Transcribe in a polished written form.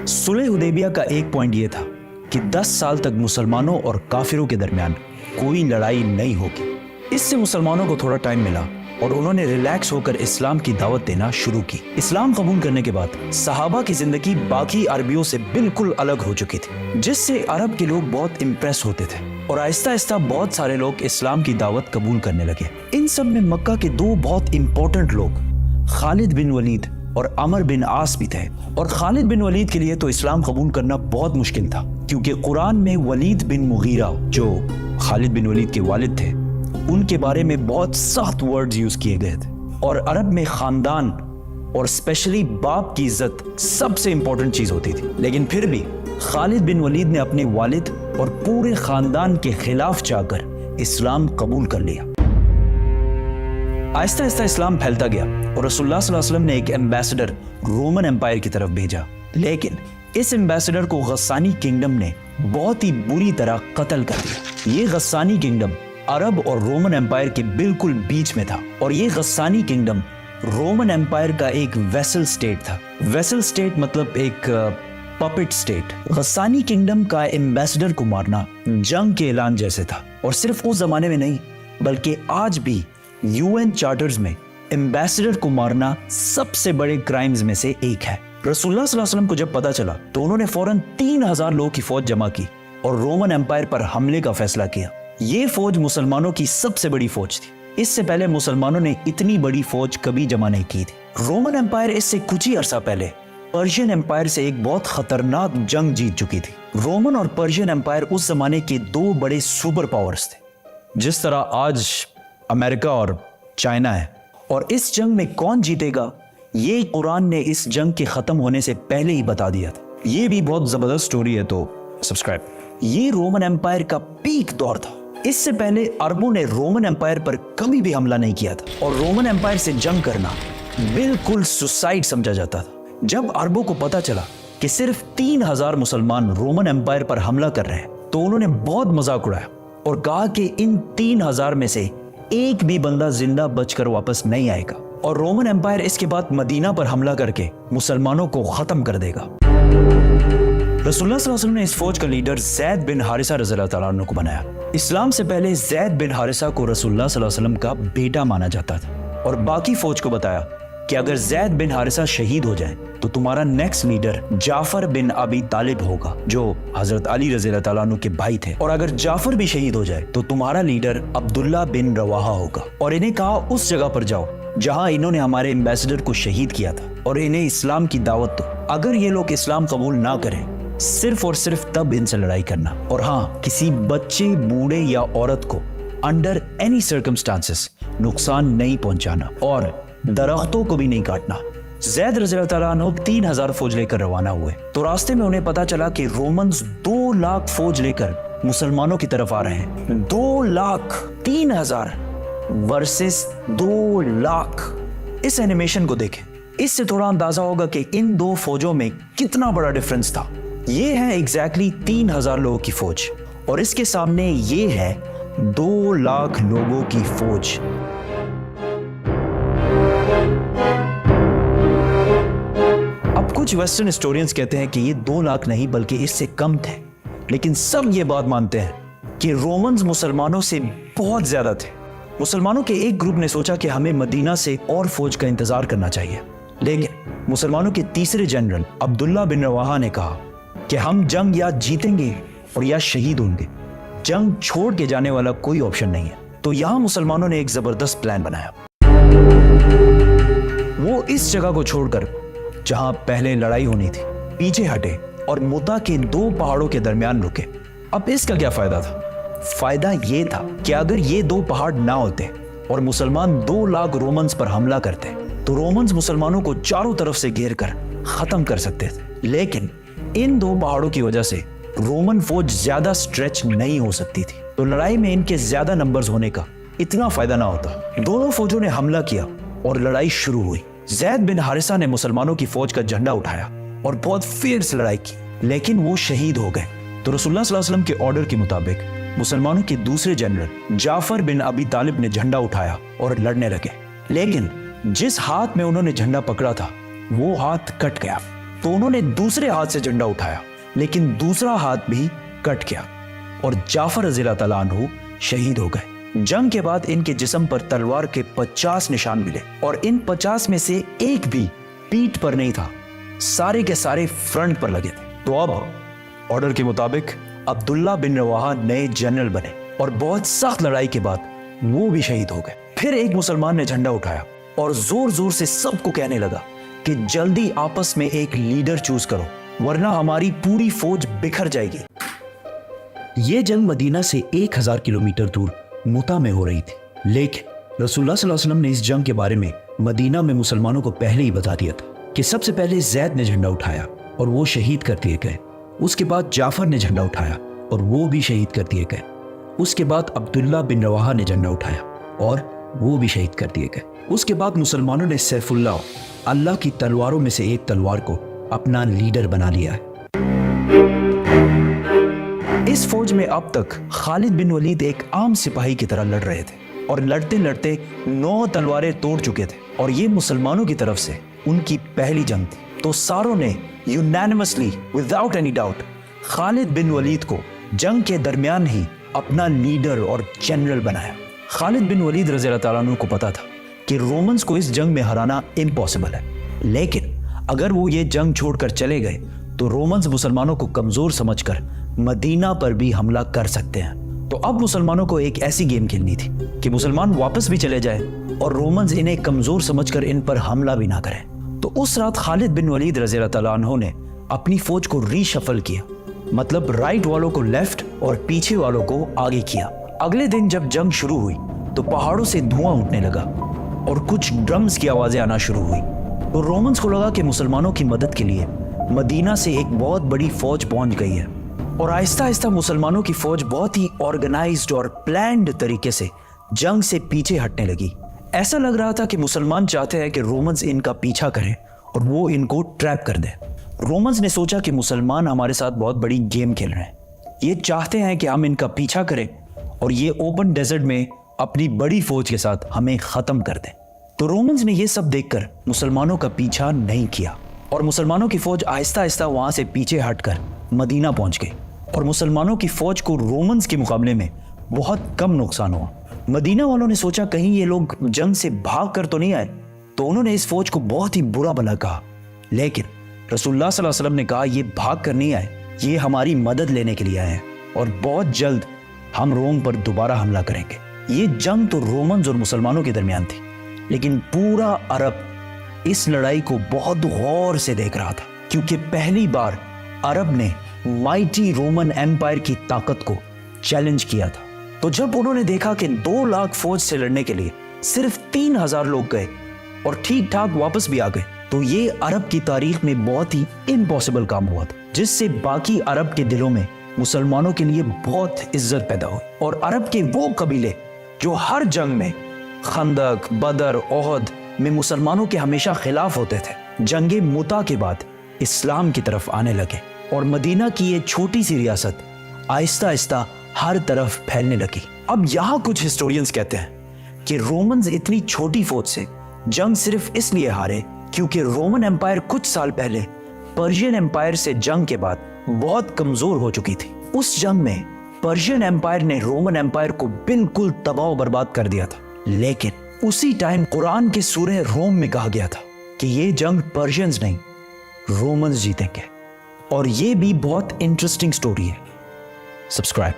सुलह हुदैबिया का एक पॉइंट ये था कि 10 साल तक मुसलमानों और काफिरों के दरमियान कोई लड़ाई नहीं होगी। इससे मुसलमानों को थोड़ा टाइम मिला और उन्होंने रिलैक्स होकर इस्लाम की दावत देना शुरू की। इस्लाम कबूल करने के बाद सहाबा की जिंदगी बाकी अरबियों से बिल्कुल अलग हो चुकी थी, जिससे अरब के लोग बहुत इम्प्रेस होते थे और आहिस्ता आहिस्ता बहुत सारे लोग इस्लाम की दावत कबूल करने लगे। इन सब में मक्का के दो बहुत इंपॉर्टेंट लोग खालिद बिन वलीद और अमर बिन आस भी थे। और खालिद बिन वलीद के लिए तो इस्लाम कबूल करना बहुत मुश्किल था, क्योंकि कुरान में वलीद बिन मुगीरा, जो खालिद बिन वलीद के वालिद थे, उनके बारे में बहुत सख्त वर्ड्स यूज किए गए थे। और अरब में खानदान और स्पेशली बाप की इज्जत सबसे इंपॉर्टेंट चीज होती थी। लेकिन फिर भी खालिद बिन वलीद ने अपने वालिद और पूरे खानदान के खिलाफ जाकर इस्लाम कबूल कर लिया। आहिस्ता आहिस्ता इस्लाम फैलता गया और रसूलुल्लाह सल्लल्लाहु अलैहि वसल्लम ने एक एम्बेसडर रोमन एम्पायर की तरफ भेजा। लेकिन इस एम्बेसडर को गस्सानी किंगडम ने बहुत ही बुरी तरह कत्ल कर दिया। ये गस्सानी किंगडम अरब और रोमन एम्पायर के बिल्कुल बीच में था और ये गस्सानी किंगडम रोमन एम्पायर का एक वेसल स्टेट था। वेसल स्टेट मतलब एक पपेट स्टेट। गस्सानी किंगडम का एम्बेसडर को मारना जंग के ऐलान जैसे था। और सिर्फ उस जमाने में नहीं, बल्कि आज भी यूएन चार्टर्स में एम्बेसडर को मारना सबसे बड़े क्राइम्स में से एक है। रसूलुल्लाह सल्लल्लाहु अलैहि वसल्लम को जब पता चला तो उन्होंने फौरन 3000 लोगों की फौज जमा की और रोमन एम्पायर पर हमले का फैसला किया। ये फौज मुसलमानों की सबसे बड़ी फौज थी। इससे पहले मुसलमानों ने इतनी बड़ी फौज कभी जमा नहीं की थी। रोमन एम्पायर इससे कुछ ही अरसा पहले पर्शियन एम्पायर से एक बहुत खतरनाक जंग जीत चुकी थी। रोमन और पर्शियन एम्पायर उस जमाने के दो बड़े सुपर पावर्स थे, जिस तरह आज अमेरिका और चाइना है। और इस जंग में कौन जीतेगा ये कुरान ने इस जंग के खत्म होने से पहले ही बता दिया था। ये भी बहुत जबरदस्त स्टोरी है, तो सब्सक्राइब। ये रोमन एम्पायर का पीक दौर था। इससे पहले अरबों ने रोमन एम्पायर पर कभी भी हमला नहीं किया था और रोमन एम्पायर से जंग करना बिल्कुल सुसाइड समझा जाता था। जब अरबों को पता चला कि सिर्फ 3000 मुसलमान रोमन एम्पायर पर हमला कर रहे हैं, तो उन्होंने बहुत मजाक उड़ाया और कहा कि इन 3000 में से एक भी बंदा जिंदा बचकर वापस नहीं आएगा और रोमन एम्पायर इसके बाद मदीना पर हमला करके मुसलमानों को खत्म कर देगा। रसूलुल्लाह सल्लल्लाहु अलैहि वसल्लम ने इस फौज का लीडर ज़ैद बिन हारिसा रज़ियल्लाहु तआला अन्हु को बनाया। इस्लाम से पहले ज़ैद बिन हारिसा को रसूलुल्लाह सल्लल्लाहु अलैहि वसल्लम का बेटा माना जाता था और बाकी फौज को बताया कि अगर ज़ैद बिन हारिसा शहीद हो जाए तो तुम्हारा नेक्स्ट लीडर जाफर बिन अबी तालिब होगा, जो हजरत अली रज़ियल्लाहु तआला अन्हु के भाई थे। और अगर जाफर भी शहीद हो जाए तो तुम्हारा लीडर अब्दुल्ला बिन रवाहा होगा। और इन्हें कहा उस जगह पर जाओ जहां इन्होंने हमारे एम्बेसडर को शहीद किया था और इन्हें इस्लाम की दावत दो। अगर ये लोग इस्लाम कबूल ना करें, सिर्फ और सिर्फ तब इनसे लड़ाई करना। और हाँ, किसी बच्चे, बूढ़े या औरत को अंडर एनी सर्कमस्टांसेस नुकसान नहीं पहुंचाना और दरख्तों को भी नहीं काटना। ज़ैद रज़ियल्लाहु तआला अन्हु 3000 फौज लेकर रवाना हुए तो रास्ते में उन्हें पता चला कि रोमन्स 2 लाख फौज लेकर मुसलमानों की तरफ आ रहे हैं। 2 लाख 3000 वर्सेस 2 लाख। इस एनिमेशन को देखें, इससे थोड़ा अंदाजा होगा कि इन दो फौजों में कितना बड़ा डिफरेंस था। ये है एग्जैक्टली 3000 लोगों की फौज और इसके सामने ये है 2 लाख लोगों की फौज। अब कुछ वेस्टर्न हिस्टोरियंस कहते हैं कि ये 2 लाख नहीं बल्कि इससे कम थे, लेकिन सब ये बात मानते हैं कि रोमन्स मुसलमानों से बहुत ज्यादा थे। मुसलमानों के एक ग्रुप ने सोचा कि हमें मदीना से और फौज का इंतजार करना चाहिए, लेकिन मुसलमानों के तीसरे जनरल अब्दुल्ला बिन रवाहा ने कहा कि हम जंग या जीतेंगे और या शहीद होंगे, जंग छोड़ के जाने वाला कोई ऑप्शन नहीं है। तो यहां मुसलमानों ने एक जबरदस्त प्लान बनाया। वो इस जगह को छोड़कर जहां पहले लड़ाई होनी थी पीछे हटे और मुता के 2 पहाड़ों के दरमियान रुके। अब इसका क्या फायदा था? फायदा ये था कि अगर ये 2 पहाड़ ना होते और मुसलमान 2 लाख रोमन्स पर हमला करते तो रोमन्स मुसलमानों को चारों तरफ से घेर कर खत्म कर सकते थे। लेकिन इन 2 पहाड़ों की वजह से रोमन फौज ज्यादा स्ट्रेच नहीं हो सकती थी, तो लड़ाई में इनके ज्यादा नंबर्स होने का इतना फायदा ना होता। दोनों फौजों ने हमला किया और लड़ाई शुरू हुई। ज़ैद बिन हारिसा ने मुसलमानों की फौज का झंडा उठाया और बहुत फियर्स लड़ाई की, लेकिन वो शहीद हो गए। तो रसूलुल्लाह सल्लल्लाहु अलैहि वसल्लम के ऑर्डर के मुताबिक मुसलमानों के दूसरे जनरल जाफर बिन अबी तालिब ने झंडा उठाया और लड़ने लगे। लेकिन जिस हाथ में उन्होंने झंडा पकड़ा था वो हाथ कट गया। तो उन्होंने दूसरे हाथ से झंडा उठाया, लेकिन दूसरा हाथ भी कट गया और जाफर रज़ियल्लाहु ताला अन्हु शहीद हो गए। जंग के बाद इनके जिस्म पर तलवार के 50 निशान मिले और इन 50 में से एक भी पीठ पर नहीं था, सारे के सारे फ्रंट पर लगे थे। तो अब ऑर्डर के मुताबिक अब्दुल्ला बिन रवाहा नए जनरल बने और बहुत सख्त लड़ाई के बाद वो भी शहीद हो गए। फिर एक मुसलमान ने झंडा उठाया और जोर जोर से सबको कहने लगा कि जल्दी आपस में एक लीडर चूज करो, वरना हमारी पूरी फौज बिखर जाएगी। ये जंग मदीना से 1000 किलोमीटर दूर मुता में हो रही थी, लेकिन रसूलुल्लाह सल्लल्लाहु अलैहि वसल्लम ने इस जंग के बारे में मदीना में मुसलमानों को पहले ही बता दिया था कि सबसे पहले जैद ने झंडा उठाया और वो शहीद कर दिए गए। उसके बाद जाफर ने झंडा उठाया और वो भी शहीद कर दिए गए। उसके बाद अब्दुल्ला बिन रवाहा ने झंडा उठाया और वो भी शहीद कर दिए गए। उसके बाद मुसलमानों ने सैफुल्लाह, अल्लाह की तलवारों में से एक तलवार को अपना लीडर बना लिया है। इस फौज में अब तक खालिद बिन वलीद एक आम सिपाही की तरह लड़ रहे थे और लड़ते लड़ते 9 तलवारें तोड़ चुके थे और ये मुसलमानों की तरफ से उनकी पहली जंग थी। तो सारों ने unanimously without any doubt Khalid bin Walid को जंग के दरमियान ही अपना लीडर और जनरल बनाया। खालिद बिन वलीद रज़ियल्लाहु ताला अन्हु को पता था कि रोमन्स को इस जंग में हराना इम्पॉसिबल है, लेकिन अगर वो ये जंग छोड़कर चले गए तो रोमन्स मुसलमानों को कमजोर समझकर मदीना पर भी हमला कर सकते हैं। तो अब मुसलमानों को एक ऐसी गेम खेलनी थी कि मुसलमान वापस भी चले जाए और रोमन्स इन्हें कमजोर समझकर इन पर हमला भी ना करें। तो उस रात खालिद बिन वलीद रज़ियल्लाहु ताला अन्हु ने अपनी फौज को रीशफल किया, मतलब राइट वालों को लेफ्ट और पीछे वालों को आगे किया। अगले दिन जब जंग शुरू हुई तो पहाड़ों से धुआं उठने लगा और कुछ ड्रम्स की आवाजें आना शुरू हुई। तो रोमन्स को लगा कि मुसलमानों की मदद के लिए मदीना से एक बहुत बड़ी फौज पहुंच गई है और आहिस्ता आहिस्ता मुसलमानों की फौज बहुत ही ऑर्गेनाइज्ड और प्लान्ड तरीके से जंग से पीछे हटने लगी। ऐसा लग रहा था कि मुसलमान चाहते हैं कि रोमन्स इनका पीछा करें और वो इनको ट्रैप कर दें। रोमन्स ने सोचा कि मुसलमान हमारे साथ बहुत बड़ी गेम खेल रहे हैं, ये चाहते हैं कि हम इनका पीछा करें और ये ओपन डेजर्ट में अपनी बड़ी फौज के साथ हमें खत्म कर दें। तो रोमन्स ने ये सब देखकर मुसलमानों का पीछा नहीं किया और मुसलमानों की फौज आहिस्ता आहिस्ता वहां से पीछे हटकर मदीना पहुंच गई और मुसलमानों की फौज को रोमन्स के मुकाबले में बहुत कम नुकसान हुआ। मदीना वालों ने सोचा कहीं ये लोग जंग से भाग कर तो नहीं आए, तो उन्होंने इस फौज को बहुत ही बुरा भला कहा, लेकिन रसूलुल्लाह सल्लल्लाहु अलैहि वसल्लम ने कहा ये भाग कर नहीं आए, ये हमारी मदद लेने के लिए आए हैं और बहुत जल्द हम रोम पर दोबारा हमला करेंगे। ये जंग तो रोमन्स और मुसलमानों के दरमियान थी, लेकिन पूरा अरब इस लड़ाई को बहुत गौर से देख रहा था, क्योंकि पहली बार अरब ने माइटी रोमन एम्पायर की ताकत को चैलेंज किया था। तो जब उन्होंने देखा कि 2 लाख फौज से लड़ने के लिए सिर्फ 3000 लोग गए और ठीक ठाक वापस भी आ गए, तो ये अरब की तारीख में बहुत ही इम्पॉसिबल काम हुआ था, जिससे बाकी अरब के दिलों में मुसलमानों के लिए बहुत इज्जत पैदा हुई। और अरब के वो कबीले जो हर जंग में खंदक, बदर, ओहद में मुसलमानों के हमेशा खिलाफ होते थे, जंगे मुता के बाद इस्लाम की तरफ आने लगे और मदीना की ये छोटी सी रियासत आहिस्ता आहिस्ता हर तरफ फैलने लगी। अब यहाँ कुछ हिस्टोरियंस कहते हैं कि रोमन्स इतनी छोटी फौज से जंग सिर्फ इसलिए हारे क्योंकि रोमन एम्पायर कुछ साल पहले पर्शियन एम्पायर से जंग के बाद बहुत कमजोर हो चुकी थी। उस जंग में पर्शियन एम्पायर ने रोमन एम्पायर को बिल्कुल तबाह बर्बाद कर दिया था, लेकिन उसी टाइम कुरान के सूरह रोम में कहा गया था कि ये जंग पर्शियंस नहीं रोमन्स जीतेंगे। और ये भी बहुत इंटरेस्टिंग स्टोरी है। सब्सक्राइब।